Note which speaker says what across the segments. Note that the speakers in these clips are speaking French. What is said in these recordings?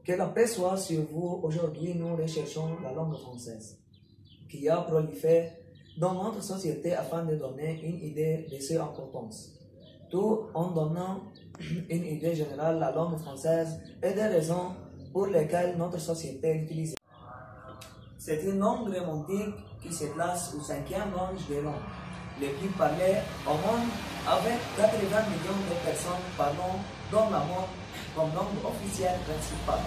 Speaker 1: Que la paix soit sur vous. Aujourd'hui, nous recherchons la langue française qui a proliféré dans notre société afin de donner une idée de son importance. Tout en donnant une idée générale, la langue française et des raisons pour lesquelles notre société l'utilise. C'est une langue romantique qui se place au 5e rang des langues les plus parlées au monde, avec 80 millions de personnes parlant dans le monde comme langue officielle principale.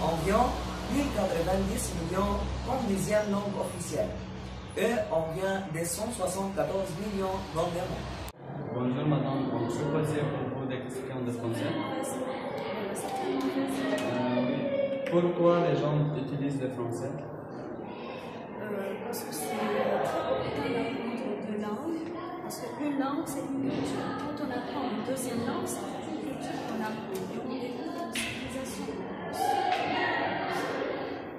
Speaker 1: Environ 1090 millions comme deuxième langue officielle et environ 274 millions dans le monde.
Speaker 2: Bonjour madame, on peut poser pour vous des questions de français. Pourquoi les gens utilisent le français?
Speaker 3: Parce que c'est très important d'apprendre deux langues, parce qu'une langue c'est une culture. Quand on apprend une deuxième langue, c'est une culture qu'on apprend. Et on découvre une civilisation.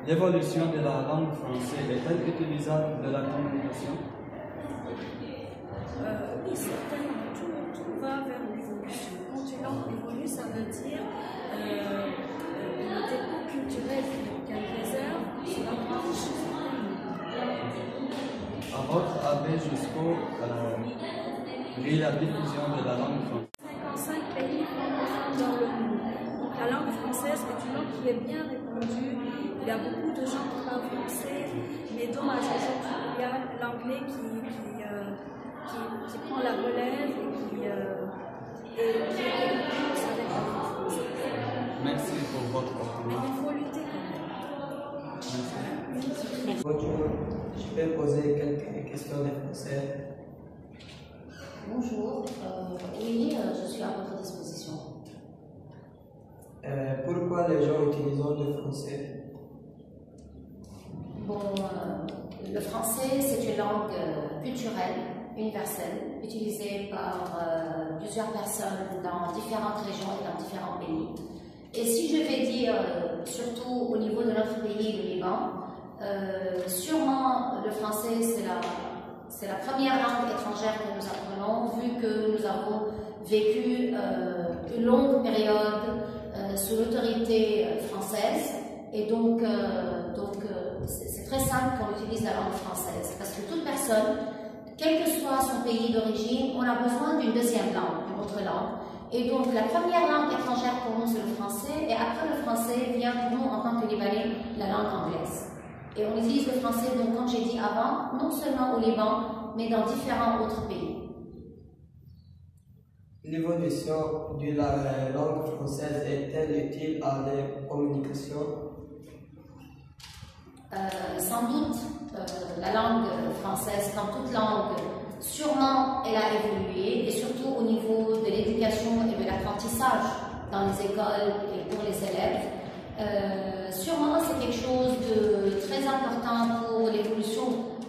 Speaker 2: L'évolution de la langue française est-elle utilisable de la communication?
Speaker 3: Oui, certainement. Tout va vers l'évolution. Quand une langue évolue, ça veut dire le dépôt culturel qu'elle préserve, ça va enrichir.
Speaker 2: À votre avis, jusqu'où est la diffusion de la langue française?
Speaker 3: 55 pays francophones dans le monde. Donc la langue française est une langue qui est bien répandue. Il y a beaucoup de gens qui parlent français, mais dommage, aujourd'hui, il y a l'anglais qui prend la relève et qui commence avec la langue française.
Speaker 2: Merci pour votre opinion.
Speaker 3: Mais il faut lutter quand même.
Speaker 2: Merci.
Speaker 1: Bonjour, je peux poser quelques questions de français.
Speaker 4: Bonjour, oui, je suis à votre disposition.
Speaker 1: Pourquoi les gens utilisent le français?
Speaker 4: Bon, le français, c'est une langue culturelle, universelle, utilisée par plusieurs personnes dans différentes régions et dans différents pays. Et si je vais dire, surtout au niveau de notre pays, le Liban, sûrement le français, c'est la première langue étrangère que nous apprenons, vu que nous avons vécu une longue période sous l'autorité française. Et donc c'est très simple qu'on utilise la langue française, parce que toute personne, quel que soit son pays d'origine, on a besoin d'une deuxième langue, d'une autre langue. Et donc la première langue étrangère pour nous, c'est le français, et après le français vient pour nous, en tant que Libanais, la langue anglaise. Et on utilise le français, donc comme j'ai dit avant, non seulement au Liban, mais dans différents autres pays.
Speaker 1: L'évolution de la langue française est-elle utile à la communication?
Speaker 4: Sans doute, la langue française, comme toute langue, sûrement elle a évolué, et surtout au niveau de l'éducation et de l'apprentissage dans les écoles et pour les élèves. Sûrement c'est quelque chose de très important pour l'évolution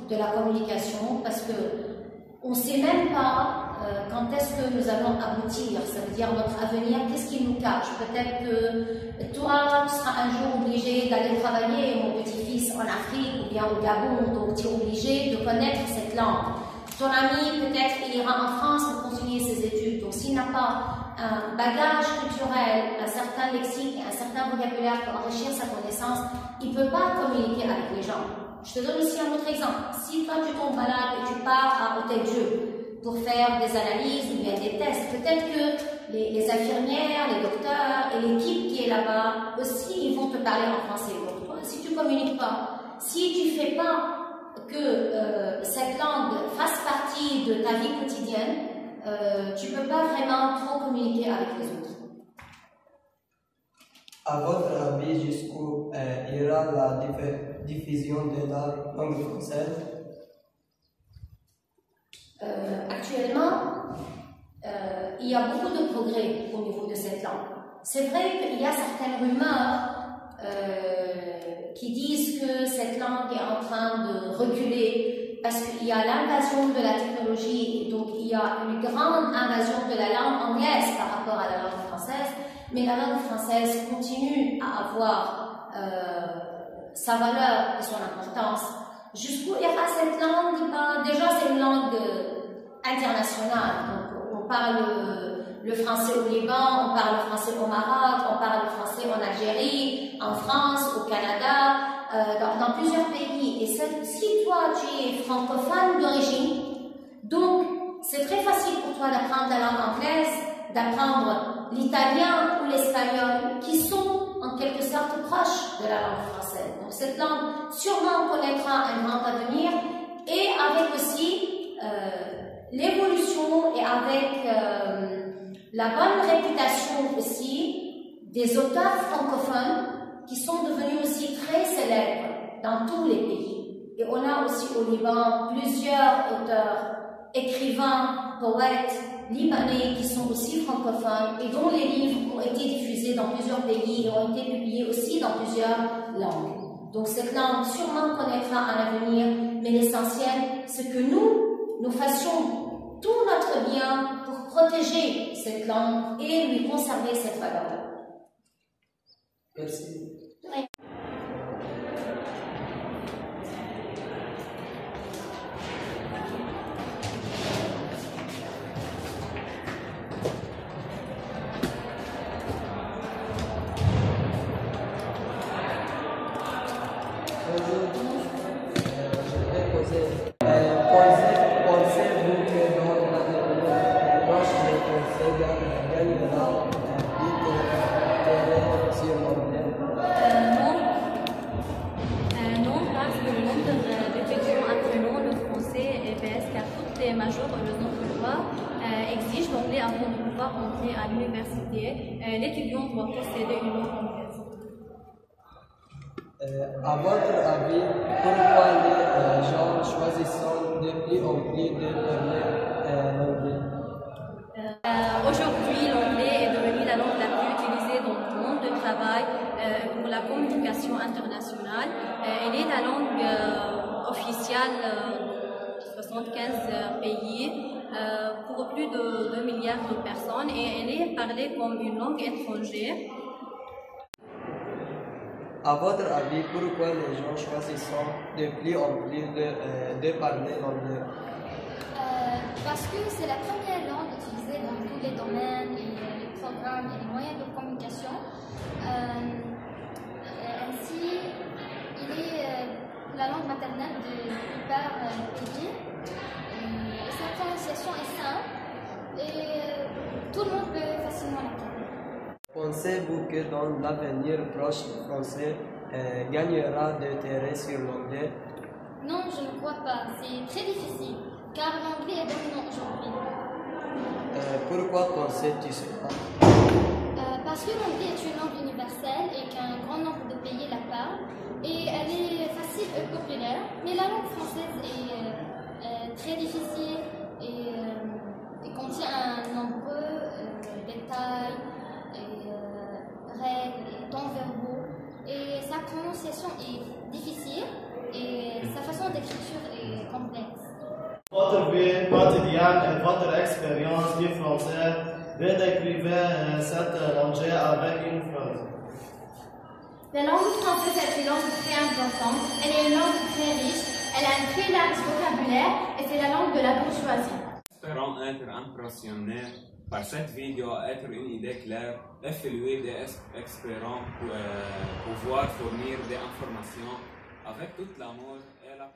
Speaker 4: de la communication, parce que on ne sait même pas quand est-ce que nous allons aboutir, ça veut dire notre avenir, qu'est-ce qui nous cache. Peut-être que toi, tu seras un jour obligé d'aller travailler, mon petit-fils, en Afrique ou bien au Gabon, donc tu es obligé de connaître cette langue. Ton ami, peut-être, il ira en France pour continuer ses études, donc s'il n'a pas un bagage culturel, un certain lexique, un certain vocabulaire pour enrichir sa connaissance, il ne peut pas communiquer avec les gens. Je te donne aussi un autre exemple. Si toi tu tombes malade et tu pars à Hôtel-Dieu pour faire des analyses ou bien des tests, peut-être que les infirmières, les docteurs et l'équipe qui est là-bas aussi, ils vont te parler en français. Donc toi, si tu ne communiques pas, si tu ne fais pas que cette langue fasse partie de ta vie quotidienne, tu ne peux pas vraiment trop communiquer avec les autres.
Speaker 1: À votre avis, jusqu'où ira la diffusion de la langue française?
Speaker 4: Actuellement, il y a beaucoup de progrès au niveau de cette langue. C'est vrai qu'il y a certaines rumeurs qui disent que cette langue est en train de reculer parce qu'il y a l'invasion de la technologie, et donc il y a une grande invasion de la langue anglaise par rapport à la langue française, mais la langue française continue à avoir sa valeur et son importance. Jusqu'où ira cette langue? Déjà, c'est une langue internationale, donc on parle le français au Liban, on parle le français au Maroc, on parle le français en Algérie, en France, au Canada, dans plusieurs pays. Et si toi tu es francophone d'origine, donc c'est très facile pour toi d'apprendre la langue anglaise, d'apprendre l'italien ou l'espagnol, qui sont en quelque sorte proches de la langue française. Donc cette langue sûrement connaîtra un grand avenir, et avec aussi l'évolution et avec la bonne réputation aussi des auteurs francophones qui sont devenus aussi très célèbres dans tous les pays. Et on a aussi au Liban plusieurs auteurs, écrivains, poètes libanais qui sont aussi francophones et dont les livres ont été diffusés dans plusieurs pays et ont été publiés aussi dans plusieurs langues. Donc cette langue sûrement connaîtra un avenir, mais l'essentiel, c'est que nous fassions tout notre bien pour protéger cette langue et lui conserver cette valeur.
Speaker 1: Merci. Pensez-vous que dans l'avenir proche, le Conseil gagnera sur l'anglais?
Speaker 5: Non, parce que le nombre d'étudiants apprenant le français baisse, car toutes les majors et les autres lois exigent l'anglais avant de pouvoir entrer à l'université. L'étudiant doit posséder une langue anglaise.
Speaker 6: À votre avis, pourquoi les gens choisissent de plus en plus de parler l'anglais?
Speaker 5: Aujourd'hui, l'anglais est devenu la langue la plus utilisée dans le monde du travail pour la communication internationale. Elle est la langue officielle de 75 pays pour plus de 2 milliards de personnes, et elle est parlée comme une langue étrangère.
Speaker 6: À votre avis, pourquoi les gens choisissent de plus en plus de parler l'anglais?
Speaker 7: Parce que c'est la première langue utilisée dans tous les domaines, et les programmes et les moyens de communication. Ainsi, il est la langue maternelle de la plupart des pays. Et sa prononciation est simple et tout le monde peut facilement l'entendre.
Speaker 6: Pensez-vous que dans l'avenir proche, le français gagnera de terrain sur l'anglais?
Speaker 7: Non, je ne crois pas. C'est très difficile, car l'anglais est dominant aujourd'hui.
Speaker 6: Pourquoi pensez-tu cela?
Speaker 7: Parce que l'anglais est une langue universelle et qu'un grand nombre de pays la parlent, et elle est facile et populaire, mais la langue française est très difficile et contient un nombreux détails, règles et temps verbaux, et sa prononciation est difficile et sa façon d'écriture est complexe.
Speaker 8: Votre vie quotidienne et votre expérience du français, redécrivez cette langue avec une phrase.
Speaker 9: La langue française est une langue très importante, elle est une langue très riche, elle a un très large vocabulaire et c'est la langue de la bourgeoisie.
Speaker 10: Espérons être impressionnés par cette vidéo, être une idée claire et fluide, et espérons pouvoir fournir des informations avec tout l'amour et la